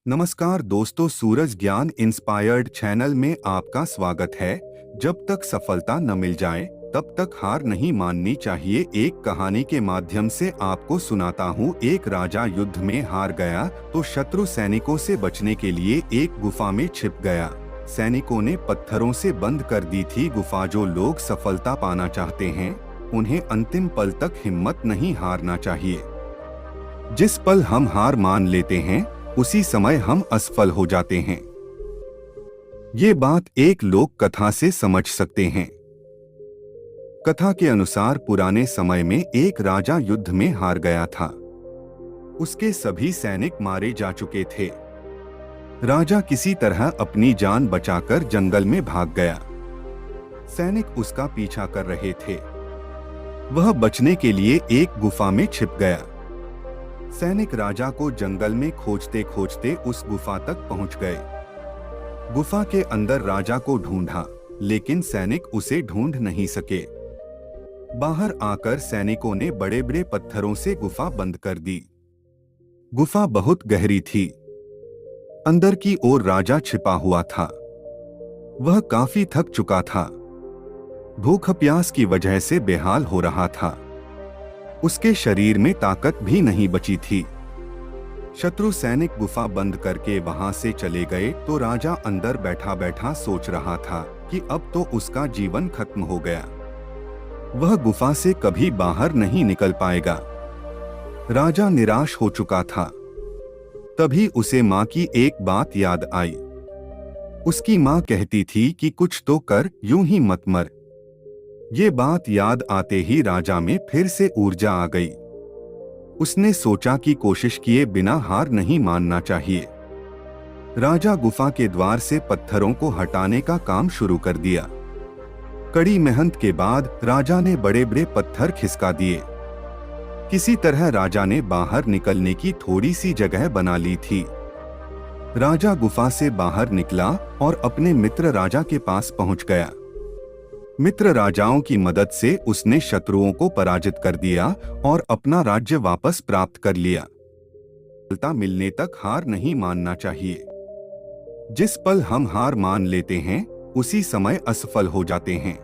नमस्कार दोस्तों, सूरज ज्ञान इंस्पायर्ड चैनल में आपका स्वागत है। जब तक सफलता न मिल जाए तब तक हार नहीं माननी चाहिए। एक कहानी के माध्यम से आपको सुनाता हूँ। एक राजा युद्ध में हार गया तो शत्रु सैनिकों से बचने के लिए एक गुफा में छिप गया। सैनिकों ने पत्थरों से बंद कर दी थी गुफा। जो लोग सफलता पाना चाहते हैं उन्हें अंतिम पल तक हिम्मत नहीं हारना चाहिए। जिस पल हम हार मान लेते हैं उसी समय हम असफल हो जाते हैं। ये बात एक लोक कथा से समझ सकते हैं। कथा के अनुसार पुराने समय में एक राजा युद्ध में हार गया था। उसके सभी सैनिक मारे जा चुके थे। राजा किसी तरह अपनी जान बचाकर जंगल में भाग गया। सैनिक उसका पीछा कर रहे थे। वह बचने के लिए एक गुफा में छिप गया। सैनिक राजा को जंगल में खोजते खोजते उस गुफा तक पहुंच गए। गुफा के अंदर राजा को ढूंढा, लेकिन सैनिक उसे ढूंढ नहीं सके। बाहर आकर सैनिकों ने बड़े बड़े पत्थरों से गुफा बंद कर दी। गुफा बहुत गहरी थी। अंदर की ओर राजा छिपा हुआ था। वह काफी थक चुका था। भूख प्यास की वजह से बेहाल हो रहा था। उसके शरीर में ताकत भी नहीं बची थी। शत्रु सैनिक गुफा बंद करके वहां से चले गए तो राजा अंदर बैठा बैठा सोच रहा था कि अब तो उसका जीवन खत्म हो गया। वह गुफा से कभी बाहर नहीं निकल पाएगा। राजा निराश हो चुका था। तभी उसे माँ की एक बात याद आई। उसकी माँ कहती थी कि कुछ तो कर, यूं ही मत मर। ये बात याद आते ही राजा में फिर से ऊर्जा आ गई। उसने सोचा कि कोशिश किए बिना हार नहीं मानना चाहिए। राजा गुफा के द्वार से पत्थरों को हटाने का काम शुरू कर दिया। कड़ी मेहनत के बाद राजा ने बड़े बड़े पत्थर खिसका दिए। किसी तरह राजा ने बाहर निकलने की थोड़ी सी जगह बना ली थी। राजा गुफा से बाहर निकला और अपने मित्र राजा के पास पहुंच गया। मित्र राजाओं की मदद से उसने शत्रुओं को पराजित कर दिया और अपना राज्य वापस प्राप्त कर लिया। सफलता मिलने तक हार नहीं मानना चाहिए। जिस पल हम हार मान लेते हैं उसी समय असफल हो जाते हैं।